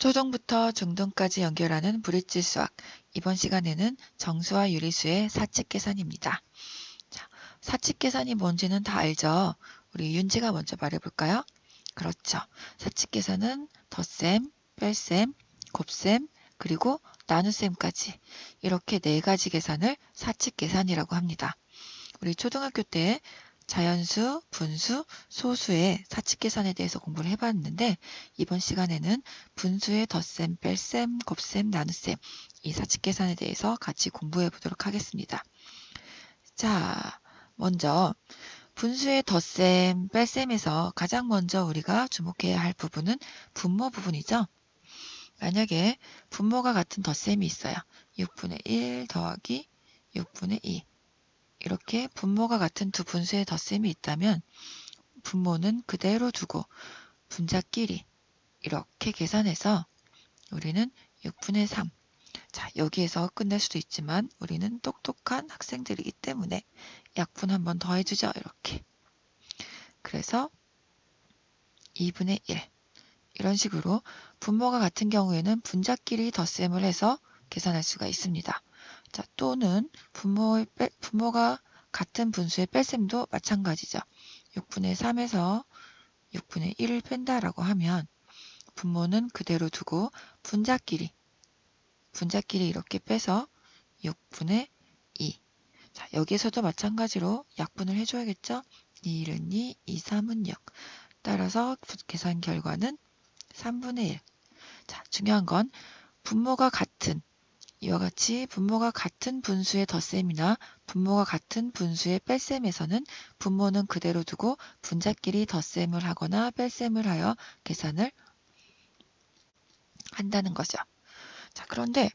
초중부터 중등까지 연결하는 브릿지 수학. 이번 시간에는 정수와 유리수의 사칙 계산입니다. 자, 사칙 계산이 뭔지는 다 알죠? 우리 윤지가 먼저 말해볼까요? 그렇죠. 사칙 계산은 덧셈, 뺄셈, 곱셈, 그리고 나눗셈까지 이렇게 네 가지 계산을 사칙 계산이라고 합니다. 우리 초등학교 때 자연수, 분수, 소수의 사칙 계산에 대해서 공부를 해봤는데 이번 시간에는 분수의 덧셈, 뺄셈, 곱셈, 나눗셈 이 사칙 계산에 대해서 같이 공부해 보도록 하겠습니다. 자, 먼저 분수의 덧셈, 뺄셈에서 가장 먼저 우리가 주목해야 할 부분은 분모 부분이죠. 만약에 분모가 같은 덧셈이 있어요. 6분의 1 더하기 6분의 2 이렇게 분모가 같은 두 분수의 덧셈이 있다면 분모는 그대로 두고 분자끼리 이렇게 계산해서 우리는 6분의 3. 자, 여기에서 끝낼 수도 있지만 우리는 똑똑한 학생들이기 때문에 약분 한번 더 해주죠. 이렇게. 그래서 2분의 1. 이런 식으로 분모가 같은 경우에는 분자끼리 덧셈을 해서 계산할 수가 있습니다. 자, 또는 분모가 같은 분수의 뺄셈도 마찬가지죠. 6분의 3에서 6분의 1을 뺀다라고 하면 분모는 그대로 두고 분자끼리 이렇게 빼서 6분의 2. 자, 여기에서도 마찬가지로 약분을 해줘야겠죠? 2, 1은 2, 2, 3은 6. 따라서 계산 결과는 3분의 1. 자, 중요한 건 분모가 같은 이와 같이 분모가 같은 분수의 덧셈이나 분모가 같은 분수의 뺄셈에서는 분모는 그대로 두고 분자끼리 덧셈을 하거나 뺄셈을 하여 계산을 한다는 거죠. 자, 그런데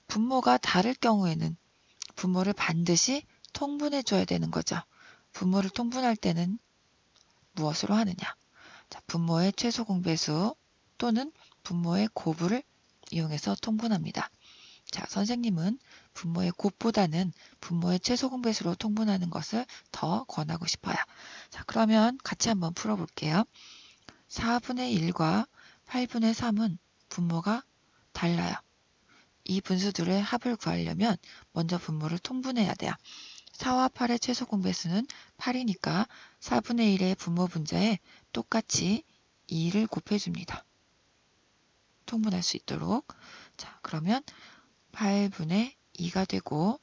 분모가 다를 경우에는 분모를 반드시 통분해 줘야 되는 거죠. 분모를 통분할 때는 무엇으로 하느냐? 자, 분모의 최소 공배수 또는 분모의 곱을 이용해서 통분합니다. 자, 선생님은 분모의 곱보다는 분모의 최소 공배수로 통분하는 것을 더 권하고 싶어요. 자, 그러면 같이 한번 풀어볼게요. 4분의 1과 8분의 3은 분모가 달라요. 이 분수들의 합을 구하려면 먼저 분모를 통분해야 돼요. 4와 8의 최소 공배수는 8이니까 4분의 1의 분모 분자에 똑같이 2를 곱해줍니다. 통분할 수 있도록. 자, 그러면 8분의 2가 되고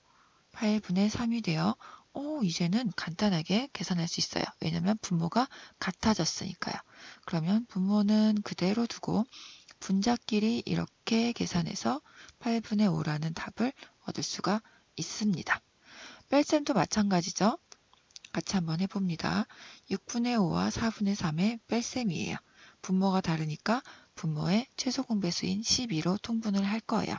8분의 3이 되어 이제는 간단하게 계산할 수 있어요. 왜냐면 분모가 같아졌으니까요. 그러면 분모는 그대로 두고 분자끼리 이렇게 계산해서 8분의 5라는 답을 얻을 수가 있습니다. 뺄셈도 마찬가지죠. 같이 한번 해봅니다. 6분의 5와 4분의 3의 뺄셈이에요. 분모가 다르니까 분모의 최소 공배수인 12로 통분을 할 거예요.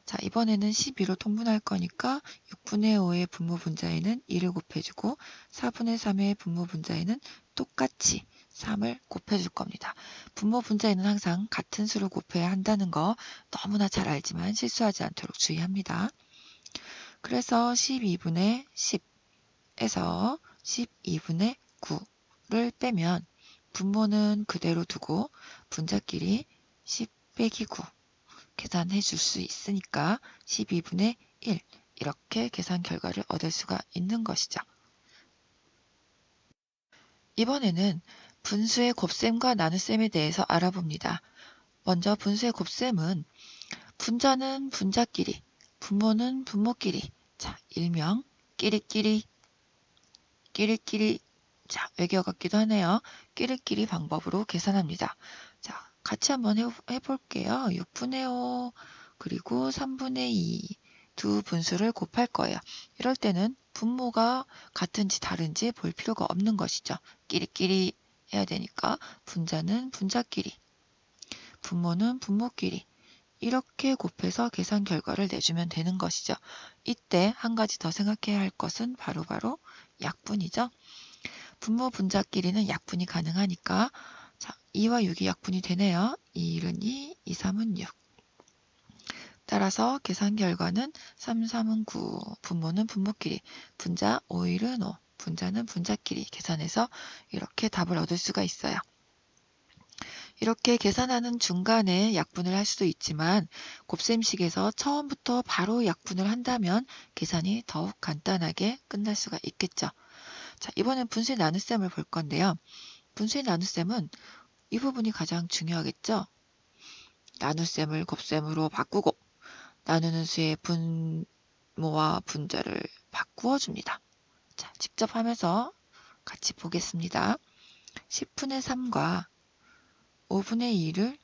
자, 이번에는 12로 통분할 거니까 6분의 5의 분모 분자에는 2를 곱해주고 4분의 3의 분모 분자에는 똑같이 3을 곱해줄 겁니다. 분모 분자에는 항상 같은 수를 곱해야 한다는 거 너무나 잘 알지만 실수하지 않도록 주의합니다. 그래서 12분의 10에서 12분의 9를 빼면 분모는 그대로 두고 분자끼리 10 빼기 9 계산해 줄 수 있으니까 12분의 1 이렇게 계산 결과를 얻을 수가 있는 것이죠. 이번에는 분수의 곱셈과 나눗셈에 대해서 알아봅니다. 먼저 분수의 곱셈은 분자는 분자끼리, 분모는 분모끼리, 자, 일명 끼리끼리, 자, 외계어 같기도 하네요. 끼리끼리 방법으로 계산합니다. 자, 같이 한번 해볼게요. 6분의 5 그리고 3분의 2 두 분수를 곱할 거예요. 이럴 때는 분모가 같은지 다른지 볼 필요가 없는 것이죠. 끼리끼리 해야 되니까 분자는 분자끼리, 분모는 분모끼리 이렇게 곱해서 계산 결과를 내주면 되는 것이죠. 이때 한 가지 더 생각해야 할 것은 바로 약분이죠. 분모 분자끼리는 약분이 가능하니까 자, 2와 6이 약분이 되네요. 2, 1은 2, 2, 3은 6. 따라서 계산 결과는 3, 3은 9, 분모는 분모끼리, 분자 5, 1은 5, 분자는 분자끼리 계산해서 이렇게 답을 얻을 수가 있어요. 이렇게 계산하는 중간에 약분을 할 수도 있지만 곱셈식에서 처음부터 바로 약분을 한다면 계산이 더욱 간단하게 끝날 수가 있겠죠. 자, 이번엔 분수의 나눗셈을 볼 건데요. 분수의 나눗셈은 이 부분이 가장 중요하겠죠. 나눗셈을 곱셈으로 바꾸고 나누는 수의 분모와 분자를 바꾸어 줍니다. 자, 직접 하면서 같이 보겠습니다. 10분의 3과 5분의 2를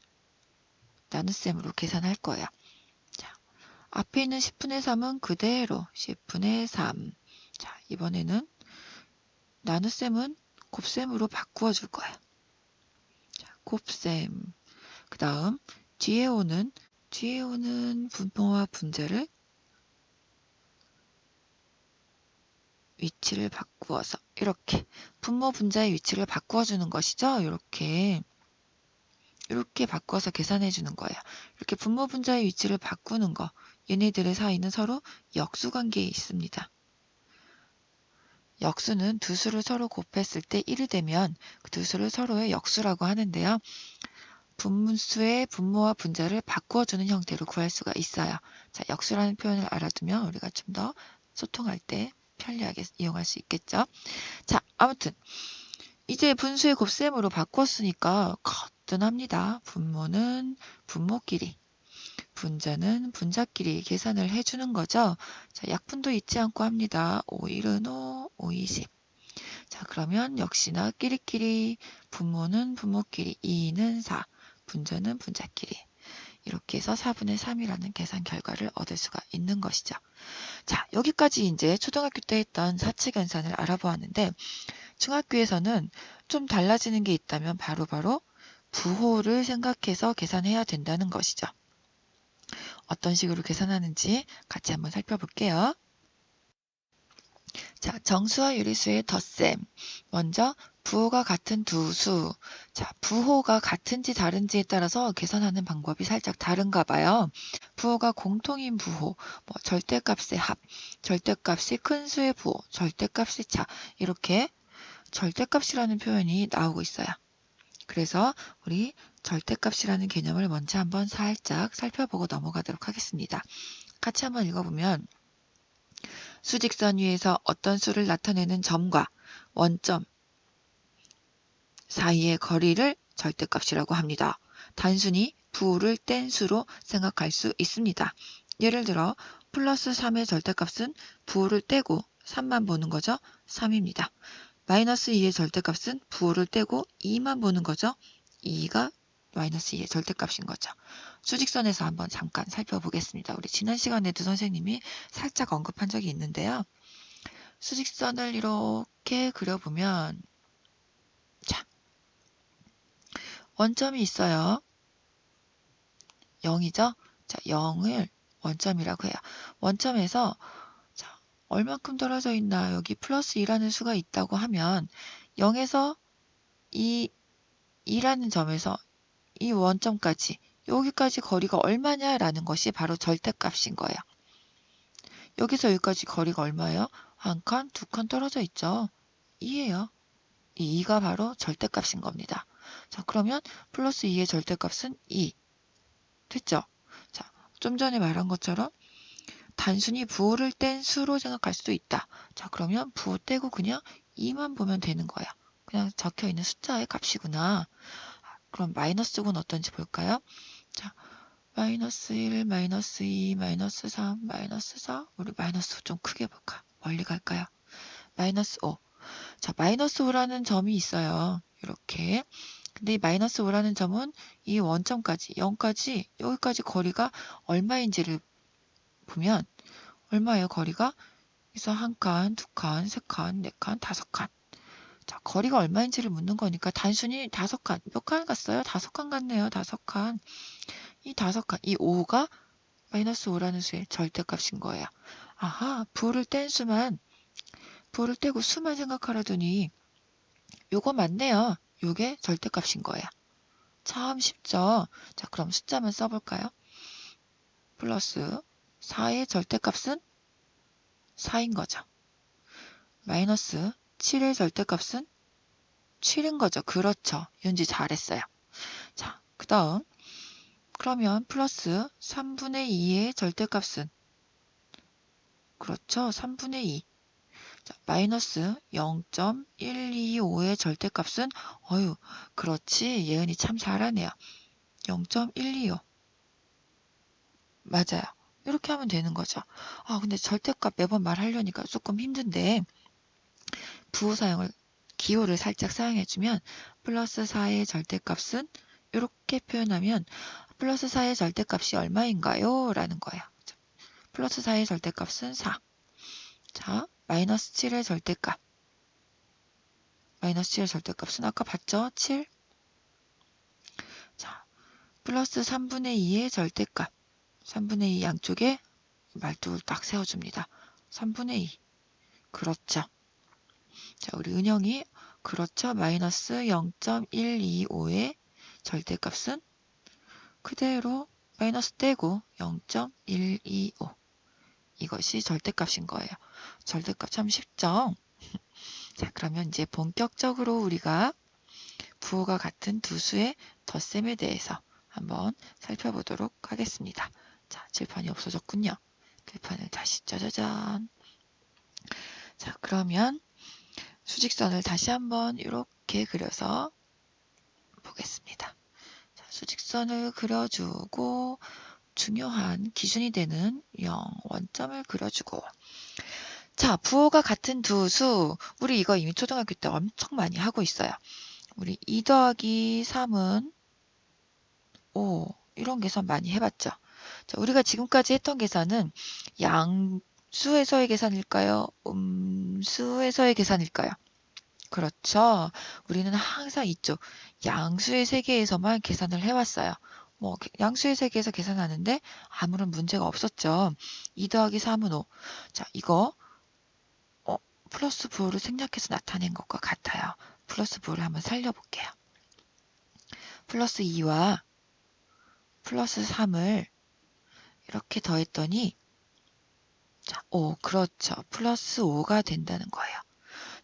나눗셈으로 계산할 거예요. 자, 앞에 있는 10분의 3은 그대로 10분의 3. 자, 이번에는 나눗셈은 곱셈으로 바꾸어 줄 거예요. 자, 곱셈. 그 다음 뒤에 오는 분모와 분자를 위치를 바꾸어서 이렇게 분모 분자의 위치를 바꾸어 주는 것이죠. 이렇게 바꿔서 계산해 주는 거예요. 이렇게 분모 분자의 위치를 바꾸는 거, 얘네들의 사이는 서로 역수 관계에 있습니다. 역수는 두 수를 서로 곱했을 때 1이 되면 그 두 수를 서로의 역수라고 하는데요. 분수의 분모와 분자를 바꾸어 주는 형태로 구할 수가 있어요. 자, 역수라는 표현을 알아두면 우리가 좀 더 소통할 때 편리하게 이용할 수 있겠죠. 자, 아무튼 이제 분수의 곱셈으로 바꿨으니까 거뜬합니다. 분모는 분모끼리, 분자는 분자끼리 계산을 해주는 거죠. 자, 약분도 잊지 않고 합니다. 5, 1은 5, 5, 20. 자, 그러면 역시나 끼리끼리, 분모는 분모끼리, 2는 4, 분자는 분자끼리. 이렇게 해서 4분의 3이라는 계산 결과를 얻을 수가 있는 것이죠. 자, 여기까지 이제 초등학교 때 했던 사치 계산을 알아보았는데 중학교에서는 좀 달라지는 게 있다면 바로 부호를 생각해서 계산해야 된다는 것이죠. 어떤 식으로 계산하는지 같이 한번 살펴볼게요. 자, 정수와 유리수의 덧셈. 먼저 부호가 같은 두 수. 자, 부호가 같은지 다른지에 따라서 계산하는 방법이 살짝 다른가 봐요. 부호가 공통인 부호, 절대값의 합, 절대값이 큰 수의 부호, 절대값의 차, 이렇게 절대값이라는 표현이 나오고 있어요. 그래서 우리 절대값이라는 개념을 먼저 한번 살짝 살펴보고 넘어가도록 하겠습니다. 같이 한번 읽어보면 수직선 위에서 어떤 수를 나타내는 점과 원점 사이의 거리를 절대값이라고 합니다. 단순히 부호를 뗀 수로 생각할 수 있습니다. 예를 들어 플러스 3의 절대값은 부호를 떼고 3만 보는 거죠. 3입니다. 마이너스 2의 절대값은 부호를 떼고 2만 보는 거죠. 2가 마이너스 2의 절대값인 거죠. 수직선에서 한번 잠깐 살펴보겠습니다. 우리 지난 시간에도 선생님이 살짝 언급한 적이 있는데요. 수직선을 이렇게 그려보면 자, 원점이 있어요. 0이죠? 자, 0을 원점이라고 해요. 원점에서 자, 얼만큼 떨어져 있나? 여기 플러스 2라는 수가 있다고 하면 0에서 2라는 점에서 이 원점까지 여기까지 거리가 얼마냐라는 것이 바로 절대값인 거예요. 여기서 여기까지 거리가 얼마예요? 한 칸, 두 칸 떨어져 있죠. 2예요. 이 2가 바로 절대값인 겁니다. 자, 그러면 플러스 2의 절대값은 2. 됐죠? 자, 좀 전에 말한 것처럼 단순히 부호를 뗀 수로 생각할 수도 있다. 자, 그러면 부호 떼고 그냥 2만 보면 되는 거야. 그냥 적혀 있는 숫자의 값이구나. 그럼 마이너스군 어떤지 볼까요? 자, 마이너스 1, 마이너스 2, 마이너스 3, 마이너스 4. 우리 마이너스 5 좀 크게 볼까? 멀리 갈까요? 마이너스 5. 자, 마이너스 5라는 점이 있어요. 이렇게. 근데 이 마이너스 5라는 점은 이 원점까지, 0까지, 여기까지 거리가 얼마인지를 보면 얼마예요, 거리가? 그래서 한 칸, 두 칸, 세 칸, 네 칸, 다섯 칸. 자, 거리가 얼마인지를 묻는 거니까 단순히 다섯 칸. 몇 칸 갔어요? 다섯 칸 갔네요. 다섯 칸. 이 다섯 칸, 이 5가 마이너스 5라는 수의 절대값인 거예요. 아하, 부호를 떼고 수만 생각하라더니 요거 맞네요. 요게 절대값인 거예요. 참 쉽죠? 자, 그럼 숫자만 써볼까요? 플러스 4의 절대값은 4인 거죠. 마이너스 7의 절대값은 7인 거죠. 그렇죠. 윤지 잘했어요. 자, 그 다음 그러면 플러스 3분의 2의 절대값은 그렇죠. 3분의 2. 자, 마이너스 0.125의 절대값은 어유, 그렇지. 예은이 참 잘하네요. 0.125. 맞아요. 이렇게 하면 되는 거죠. 아, 근데 절대값 매번 말하려니까 조금 힘든데 부호 사용을 기호를 살짝 사용해주면 플러스 4의 절대값은 이렇게 표현하면 플러스 4의 절대값이 얼마인가요? 라는 거예요. 플러스 4의 절대값은 4. 자, 마이너스 7의 절대값. 마이너스 7의 절대값은 아까 봤죠? 7. 자, 플러스 3분의 2의 절대값. 3분의 2 양쪽에 말뚝을 딱 세워줍니다. 3분의 2. 그렇죠. 자, 우리 은영이 그렇죠. 마이너스 0.125의 절대값은 그대로 마이너스 떼고 0.125. 이것이 절대값인 거예요. 절대값 참 쉽죠? 자, 그러면 이제 본격적으로 우리가 부호가 같은 두 수의 덧셈에 대해서 한번 살펴보도록 하겠습니다. 자, 칠판이 없어졌군요. 칠판을 다시 짜자잔. 자, 그러면 수직선을 다시 한번 이렇게 그려서 보겠습니다. 자, 수직선을 그려주고 중요한 기준이 되는 0, 원점을 그려주고 자, 부호가 같은 두 수, 우리 이거 이미 초등학교 때 엄청 많이 하고 있어요. 우리 2 더하기 3은 5, 이런 계산 많이 해봤죠. 자, 우리가 지금까지 했던 계산은 양수에서의 계산일까요? 음수에서의 계산일까요? 그렇죠. 우리는 항상 이쪽 양수의 세계에서만 계산을 해왔어요. 뭐 양수의 세계에서 계산하는데 아무런 문제가 없었죠. 2 더하기 3은 5. 자, 이거 플러스 부호를 생략해서 나타낸 것과 같아요. 플러스 부호를 한번 살려볼게요. 플러스 2와 플러스 3을 이렇게 더했더니 자, 5, 그렇죠. 플러스 5가 된다는 거예요.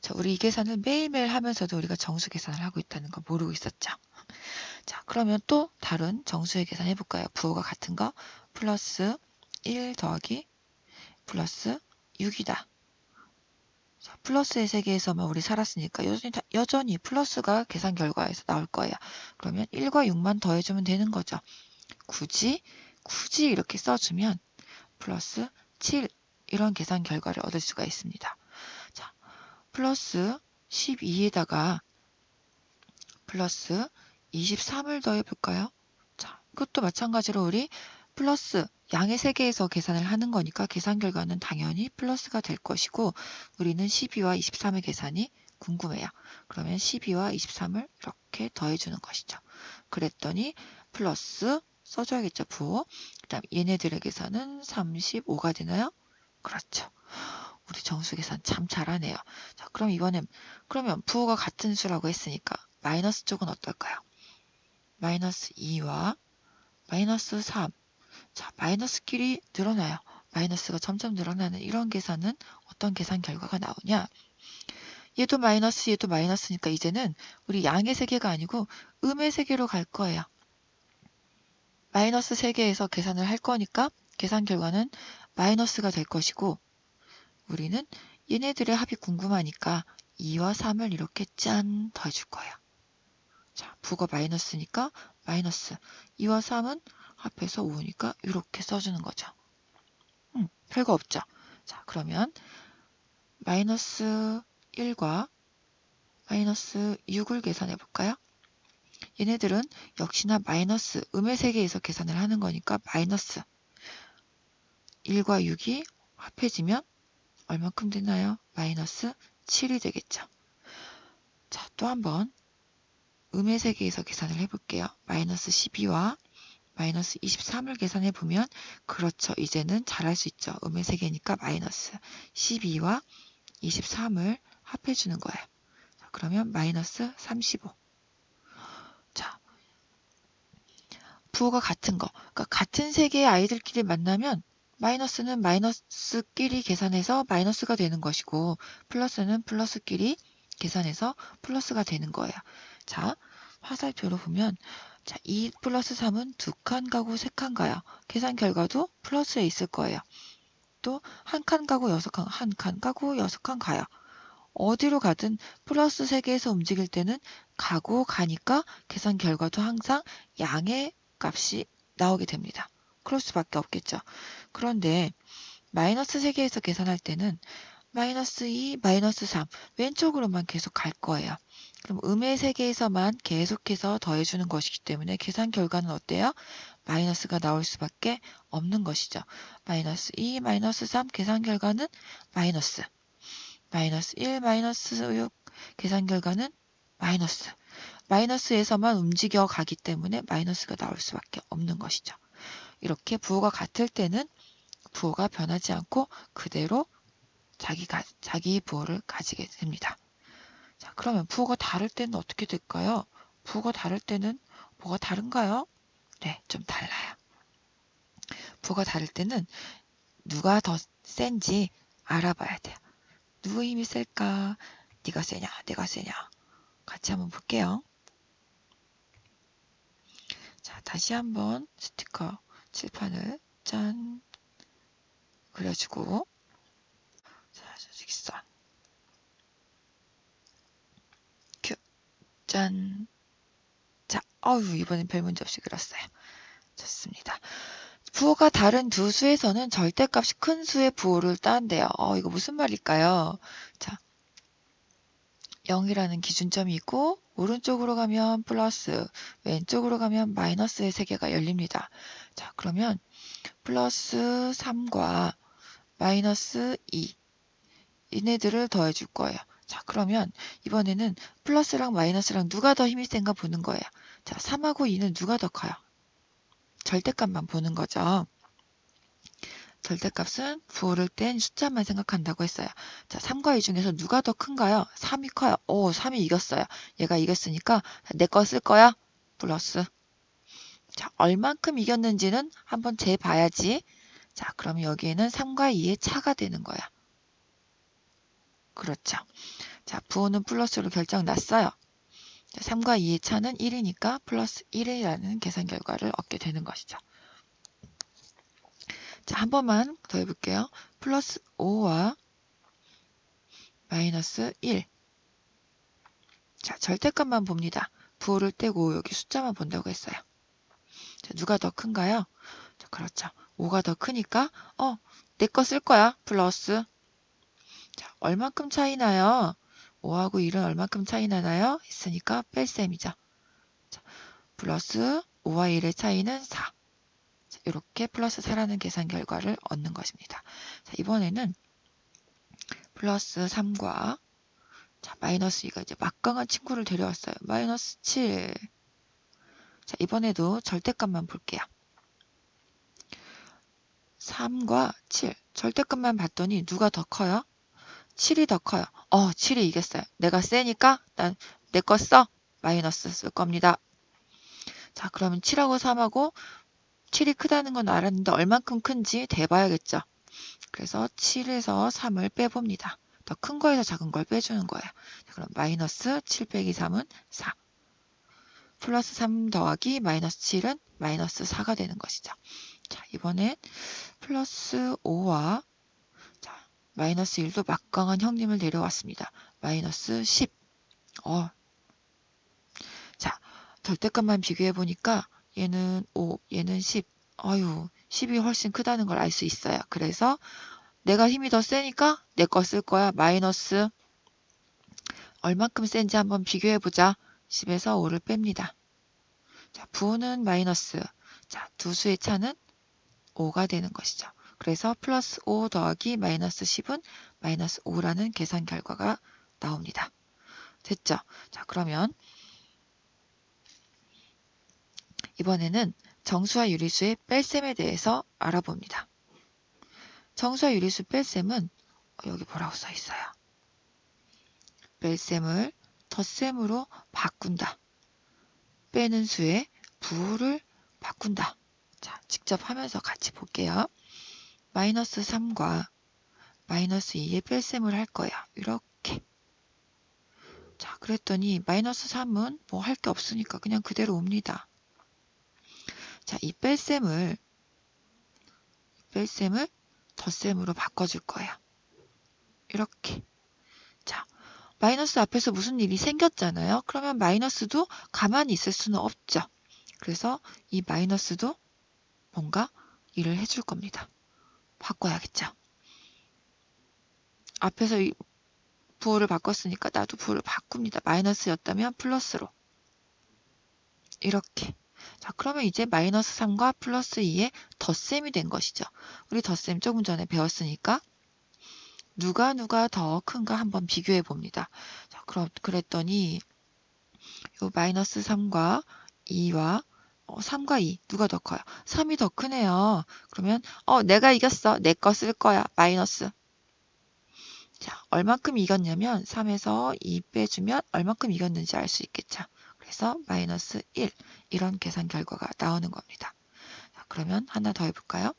자, 우리 이 계산을 매일매일 하면서도 우리가 정수 계산을 하고 있다는 거 모르고 있었죠. 자, 그러면 또 다른 정수의 계산 해볼까요? 부호가 같은 거 플러스 1 더하기 플러스 6이다. 자, 플러스의 세계에서만 우리 살았으니까 여전히 플러스가 계산 결과에서 나올 거예요. 그러면 1과 6만 더해주면 되는 거죠. 굳이 이렇게 써주면 플러스 7 이런 계산 결과를 얻을 수가 있습니다. 자, 플러스 12에다가 플러스 23을 더해볼까요? 자, 이것도 마찬가지로 우리 플러스 양의 세계에서 계산을 하는 거니까 계산 결과는 당연히 플러스가 될 것이고 우리는 12와 23의 계산이 궁금해요. 그러면 12와 23을 이렇게 더해주는 것이죠. 그랬더니 플러스 써줘야겠죠. 부호. 그 다음 얘네들의 계산은 35가 되나요? 그렇죠. 우리 정수 계산 참 잘하네요. 자, 그럼 이번엔 그러면 부호가 같은 수라고 했으니까 마이너스 쪽은 어떨까요? 마이너스 2와 마이너스 3. 자, 마이너스끼리 늘어나요. 마이너스가 점점 늘어나는 이런 계산은 어떤 계산 결과가 나오냐? 얘도 마이너스, 얘도 마이너스니까 이제는 우리 양의 세계가 아니고 음의 세계로 갈 거예요. 마이너스 세계에서 계산을 할 거니까 계산 결과는 마이너스가 될 것이고 우리는 얘네들의 합이 궁금하니까 2와 3을 이렇게 짠 더해줄 거예요. 자, 부가 마이너스니까 마이너스 2와 3은 합해서 5니까 이렇게 써주는 거죠. 별거 없죠. 자, 그러면 마이너스 1과 마이너스 6을 계산해 볼까요? 얘네들은 역시나 마이너스 음의 세계에서 계산을 하는 거니까 마이너스 1과 6이 합해지면 얼마큼 되나요? 마이너스 7이 되겠죠. 자, 또 한번 음의 세계에서 계산을 해볼게요. 마이너스 12와 마이너스 23을 계산해 보면 그렇죠. 이제는 잘할 수 있죠. 음의 세계니까 마이너스 12와 23을 합해 주는 거예요. 자, 그러면 마이너스 35. 자, 부호가 같은 거. 그러니까 같은 세계의 아이들끼리 만나면 마이너스는 마이너스끼리 계산해서 마이너스가 되는 것이고 플러스는 플러스끼리 계산해서 플러스가 되는 거예요. 자, 화살표로 보면 자, 2 플러스 3은 2칸 가고 3칸 가요. 계산 결과도 플러스에 있을 거예요. 또 1칸 가고 6칸, 1칸 가고 6칸 가요. 어디로 가든 플러스 3개에서 움직일 때는 가고 가니까 계산 결과도 항상 양의 값이 나오게 됩니다. 그럴 수밖에 없겠죠. 그런데 마이너스 3개에서 계산할 때는 마이너스 2, 마이너스 3 왼쪽으로만 계속 갈 거예요. 그럼 음의 세계에서만 계속해서 더해주는 것이기 때문에 계산 결과는 어때요? 마이너스가 나올 수밖에 없는 것이죠. 마이너스 2, 마이너스 3 계산 결과는 마이너스. 마이너스 1, 마이너스 6 계산 결과는 마이너스. 마이너스에서만 움직여 가기 때문에 마이너스가 나올 수밖에 없는 것이죠. 이렇게 부호가 같을 때는 부호가 변하지 않고 그대로 자기 부호를 가지게 됩니다. 자, 그러면 부호가 다를 때는 어떻게 될까요? 부호가 다를 때는 뭐가 다른가요? 네, 좀 달라요. 부호가 다를 때는 누가 더 센지 알아봐야 돼요. 누구 힘이 셀까? 네가 세냐? 내가 세냐? 같이 한번 볼게요. 자, 다시 한번 스티커 칠판을 짠 그려주고 자, 직선 큐 짠. 자, 이번엔 별 문제 없이 그렸어요. 좋습니다. 부호가 다른 두 수에서는 절대값이 큰 수의 부호를 딴대요. 이거 무슨 말일까요? 자, 0이라는 기준점이 있고 오른쪽으로 가면 플러스, 왼쪽으로 가면 마이너스의 세개가 열립니다. 자, 그러면 플러스 3과 마이너스 2 얘네들을 더해줄 거예요. 자, 그러면 이번에는 플러스랑 마이너스랑 누가 더 힘이 센가 보는 거예요. 자, 3하고 2는 누가 더 커요? 절대값만 보는 거죠. 절대값은 부호를 뗀 숫자만 생각한다고 했어요. 자, 3과 2 중에서 누가 더 큰가요? 3이 커요. 3이 이겼어요. 얘가 이겼으니까 내 거 쓸 거야? 플러스. 자, 얼만큼 이겼는지는 한번 재봐야지. 자, 그럼 여기에는 3과 2의 차가 되는 거야. 그렇죠. 자, 부호는 플러스로 결정 났어요. 3과 2의 차는 1이니까 플러스 1이라는 계산 결과를 얻게 되는 것이죠. 자, 한 번만 더 해볼게요. 플러스 5와 마이너스 1. 자, 절대값만 봅니다. 부호를 떼고 여기 숫자만 본다고 했어요. 자, 누가 더 큰가요? 자, 그렇죠. 5가 더 크니까 내 거 쓸 거야. 플러스. 자, 얼만큼 차이 나요? 5하고 1은 얼만큼 차이 나나요? 했으니까 뺄셈이죠. 자, 플러스 5와 1의 차이는 4. 자, 이렇게 플러스 4라는 계산 결과를 얻는 것입니다. 자, 이번에는 플러스 3과 자, 마이너스 2가 이제 막강한 친구를 데려왔어요. 마이너스 7. 자, 이번에도 절대값만 볼게요. 3과 7. 절대값만 봤더니 누가 더 커요? 7이 더 커요. 7이 이겼어요. 내가 세니까 난 내 거 써. 마이너스 쓸 겁니다. 자, 그러면 7하고 3하고 7이 크다는 건 알았는데 얼만큼 큰지 대봐야겠죠. 그래서 7에서 3을 빼봅니다. 더 큰 거에서 작은 걸 빼주는 거예요. 자, 그럼 마이너스 7 빼기 3은 4. 플러스 3 더하기 마이너스 7은 마이너스 4가 되는 것이죠. 자, 이번엔 플러스 5와 자, 마이너스 1도 막강한 형님을 데려왔습니다. 마이너스 10. 자, 절대값만 비교해 보니까 얘는 5, 얘는 10. 10이 훨씬 크다는 걸 알 수 있어요. 그래서 내가 힘이 더 세니까 내 거 쓸 거야. 마이너스 얼만큼 센지 한번 비교해 보자. 10에서 5를 뺍니다. 자, 부호는 마이너스. 자, 두 수의 차는 5가 되는 것이죠. 그래서 플러스 5 더하기 마이너스 10은 마이너스 5라는 계산 결과가 나옵니다. 됐죠? 자, 그러면 이번에는 정수와 유리수의 뺄셈에 대해서 알아봅니다. 정수와 유리수 뺄셈은 여기 뭐라고 써 있어요? 뺄셈을 덧셈으로 바꾼다. 빼는 수의 부호를 바꾼다. 자, 직접 하면서 같이 볼게요. 마이너스 3과 마이너스 2의 뺄셈을 할 거예요. 이렇게. 자, 그랬더니 마이너스 3은 뭐 할 게 없으니까 그냥 그대로 옵니다. 자, 이 뺄셈을 덧셈으로 바꿔줄 거예요. 이렇게. 자, 마이너스 앞에서 무슨 일이 생겼잖아요. 그러면 마이너스도 가만히 있을 수는 없죠. 그래서 이 마이너스도 뭔가 일을 해줄 겁니다. 바꿔야겠죠. 앞에서 이 부호를 바꿨으니까 나도 부호를 바꿉니다. 마이너스였다면 플러스로. 이렇게. 자, 그러면 이제 마이너스 3과 플러스 2의 덧셈이 된 것이죠. 우리 덧셈 조금 전에 배웠으니까 누가 더 큰가 한번 비교해 봅니다. 자, 그랬더니 요 마이너스 3과 2와 3과 2 누가 더 커요? 3이 더 크네요. 그러면 내가 이겼어. 내 거 쓸 거야. 마이너스. 자, 얼만큼 이겼냐면 3에서 2 빼주면 얼만큼 이겼는지 알 수 있겠죠. 그래서 마이너스 1 이런 계산 결과가 나오는 겁니다. 자, 그러면 하나 더 해볼까요?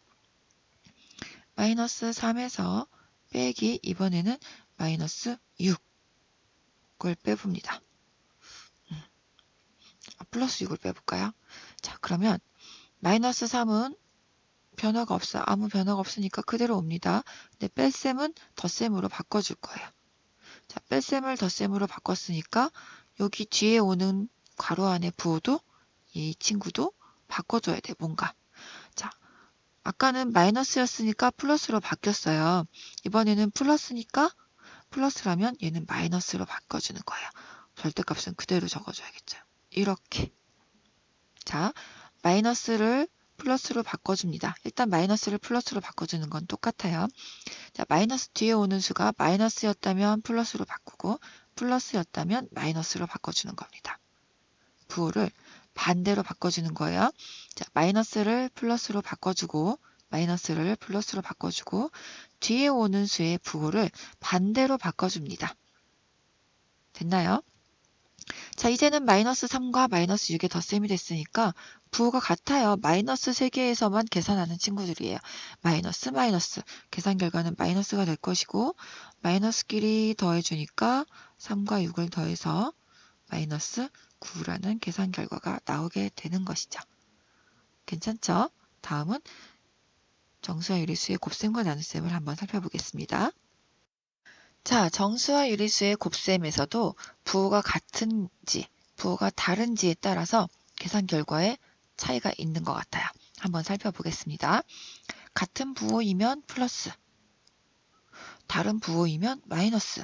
마이너스 3에서 빼기 이번에는 마이너스 6을 빼봅니다. 플러스 6을 빼볼까요? 자, 그러면 마이너스 3은 변화가 없어요. 아무 변화가 없으니까 그대로 옵니다. 근데 뺄셈은 덧셈으로 바꿔줄 거예요. 자, 뺄셈을 덧셈으로 바꿨으니까 여기 뒤에 오는 괄호 안에 부호도 이 친구도 바꿔줘야 돼, 뭔가. 자, 아까는 마이너스였으니까 플러스로 바뀌었어요. 이번에는 플러스니까 플러스라면 얘는 마이너스로 바꿔주는 거예요. 절대값은 그대로 적어줘야겠죠. 이렇게. 자, 마이너스를 플러스로 바꿔줍니다. 일단 마이너스를 플러스로 바꿔주는 건 똑같아요. 자, 마이너스 뒤에 오는 수가 마이너스였다면 플러스로 바꾸고 플러스였다면 마이너스로 바꿔주는 겁니다. 부호를 반대로 바꿔주는 거예요. 자, 마이너스를 플러스로 바꿔주고 마이너스를 플러스로 바꿔주고 뒤에 오는 수의 부호를 반대로 바꿔줍니다. 됐나요? 자, 이제는 마이너스 3과 마이너스 6의 덧셈이 됐으니까 부호가 같아요. 마이너스 3개에서만 계산하는 친구들이에요. 마이너스 마이너스. 계산 결과는 마이너스가 될 것이고 마이너스끼리 더해주니까 3과 6을 더해서 마이너스 9라는 계산 결과가 나오게 되는 것이죠. 괜찮죠? 다음은 정수와 유리수의 곱셈과 나눗셈을 한번 살펴보겠습니다. 자, 정수와 유리수의 곱셈에서도 부호가 같은지, 부호가 다른지에 따라서 계산 결과에 차이가 있는 것 같아요. 한번 살펴보겠습니다. 같은 부호이면 플러스, 다른 부호이면 마이너스.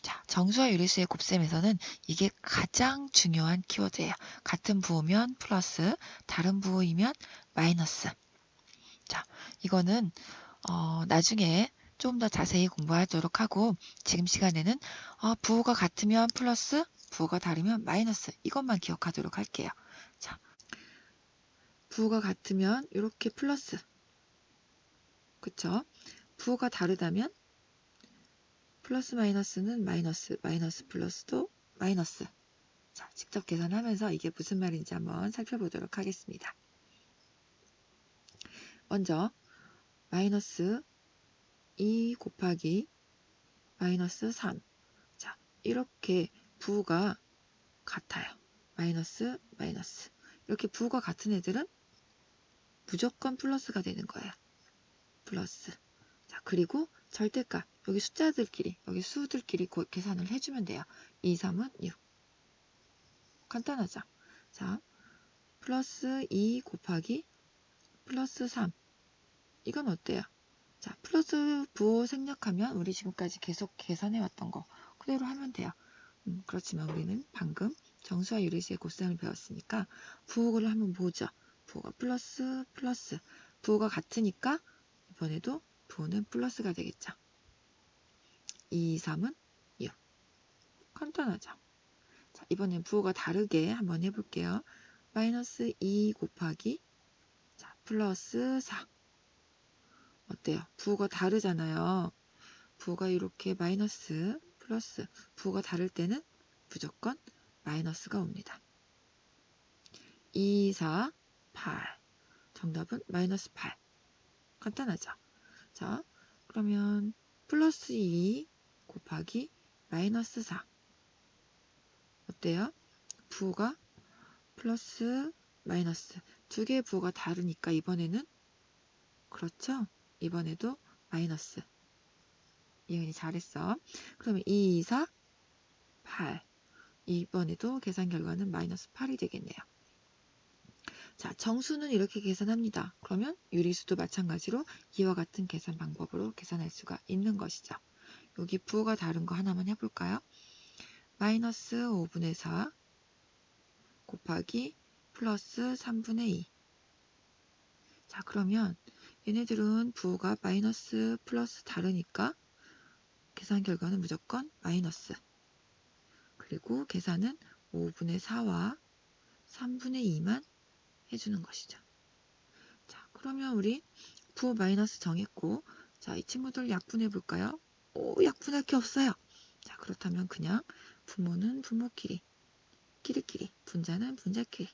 자, 정수와 유리수의 곱셈에서는 이게 가장 중요한 키워드예요. 같은 부호면 플러스, 다른 부호이면 마이너스. 자, 이거는 나중에 좀 더 자세히 공부하도록 하고 지금 시간에는 부호가 같으면 플러스, 부호가 다르면 마이너스 이것만 기억하도록 할게요. 자, 부호가 같으면 이렇게 플러스, 그쵸? 부호가 다르다면 플러스 마이너스는 마이너스, 마이너스 플러스도 마이너스. 자, 직접 계산하면서 이게 무슨 말인지 한번 살펴보도록 하겠습니다. 먼저 마이너스 2 곱하기 마이너스 3. 자, 이렇게 부호가 같아요. 마이너스, 마이너스. 이렇게 부호가 같은 애들은 무조건 플러스가 되는 거예요. 플러스. 자, 그리고 절대값. 여기 숫자들끼리, 여기 수들끼리 계산을 해주면 돼요. 2, 3은 6. 간단하죠? 자, 플러스 2 곱하기 플러스 3. 이건 어때요? 자, 플러스 부호 생략하면 우리 지금까지 계속 계산해왔던 거 그대로 하면 돼요. 그렇지만 우리는 방금 정수와 유리수의 곱셈을 배웠으니까 부호를 한번 보죠. 부호가 플러스 플러스. 부호가 같으니까 이번에도 부호는 플러스가 되겠죠. 2, 3은 6. 간단하죠. 자, 이번엔 부호가 다르게 한번 해볼게요. 마이너스 2 곱하기 자, 플러스 4. 어때요? 부호가 다르잖아요. 부호가 이렇게 마이너스, 플러스, 부호가 다를 때는 무조건 마이너스가 옵니다. 2, 4, 8. 정답은 마이너스 8. 간단하죠? 자, 그러면 플러스 2 곱하기 마이너스 4. 어때요? 부호가 플러스, 마이너스. 두 개의 부호가 다르니까 이번에는 그렇죠? 이번에도 마이너스. 이은이 잘했어. 그러면 2, 4, 8. 이번에도 계산 결과는 마이너스 8이 되겠네요. 자, 정수는 이렇게 계산합니다. 그러면 유리수도 마찬가지로 이와 같은 계산 방법으로 계산할 수가 있는 것이죠. 여기 부호가 다른 거 하나만 해볼까요? 마이너스 5분의 4 곱하기 플러스 3분의 2. 자, 그러면 얘네들은 부호가 마이너스 플러스 다르니까 계산 결과는 무조건 마이너스. 그리고 계산은 5분의 4와 3분의 2만 해주는 것이죠. 자, 그러면 우리 부호 마이너스 정했고, 자, 이 친구들 약분해 볼까요? 오, 약분할 게 없어요. 자, 그렇다면 그냥 부모는 부모끼리, 끼리끼리, 분자는 분자끼리.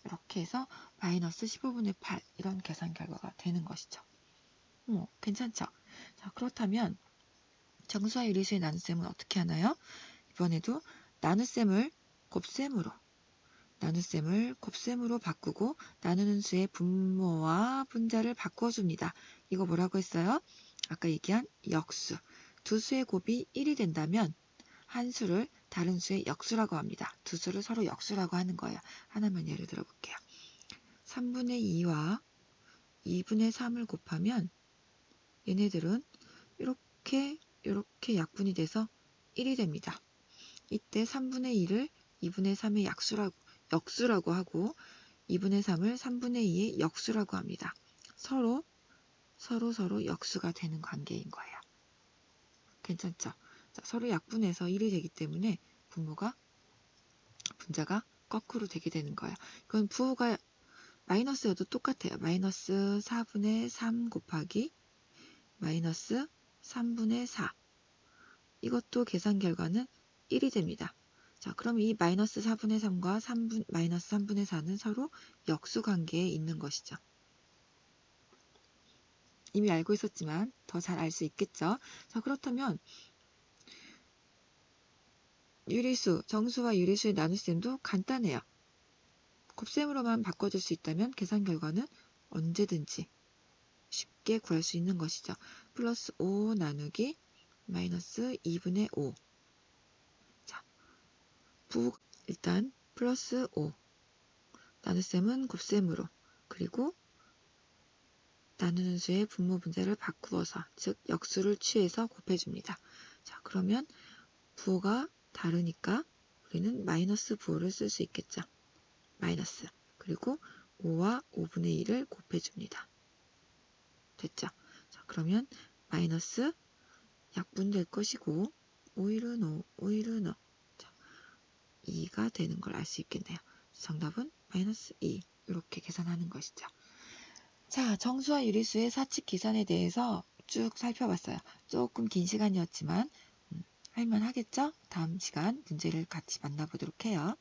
이렇게 해서 마이너스 15분의 8 이런 계산 결과가 되는 것이죠. 괜찮죠? 자, 그렇다면 정수와 유리수의 나눗셈은 어떻게 하나요? 이번에도 나눗셈을 곱셈으로 바꾸고 나누는 수의 분모와 분자를 바꿔줍니다. 이거 뭐라고 했어요? 아까 얘기한 역수. 두 수의 곱이 1이 된다면 한 수를 다른 수의 역수라고 합니다. 두 수를 서로 역수라고 하는 거예요. 하나만 예를 들어 볼게요. 3분의 2와 2분의 3을 곱하면 얘네들은 이렇게 약분이 돼서 1이 됩니다. 이때 3분의 2를 2분의 3의 역수라고 하고 2분의 3을 3분의 2의 역수라고 합니다. 서로 역수가 되는 관계인 거예요. 괜찮죠? 자, 서로 약분해서 1이 되기 때문에 분자가 거꾸로 되게 되는 거예요. 이건 부호가 마이너스여도 똑같아요. 마이너스 4분의 3 곱하기 마이너스 3분의 4. 이것도 계산 결과는 1이 됩니다. 자, 그럼 이 마이너스 4분의 3과 마이너스 3분의 4는 서로 역수 관계에 있는 것이죠. 이미 알고 있었지만 더 잘 알 수 있겠죠. 자, 그렇다면 정수와 유리수의 나눗셈도 간단해요. 곱셈으로만 바꿔줄 수 있다면 계산 결과는 언제든지 쉽게 구할 수 있는 것이죠. 플러스 5 나누기 마이너스 2분의 5. 자, 일단 플러스 5. 나눗셈은 곱셈으로, 그리고 나누는 수의 분모 분자를 바꾸어서, 즉 역수를 취해서 곱해줍니다. 자, 그러면 부호가 다르니까 우리는 마이너스 부호를 쓸 수 있겠죠. 마이너스. 그리고 5와 5분의 2를 곱해줍니다. 됐죠? 자, 그러면 마이너스 약분될 것이고 5일은 5일은 5. 자, 2가 되는 걸 알 수 있겠네요. 정답은 마이너스 2. 이렇게 계산하는 것이죠. 자, 정수와 유리수의 사칙 계산에 대해서 쭉 살펴봤어요. 조금 긴 시간이었지만 할만하겠죠? 다음 시간 문제를 같이 만나보도록 해요.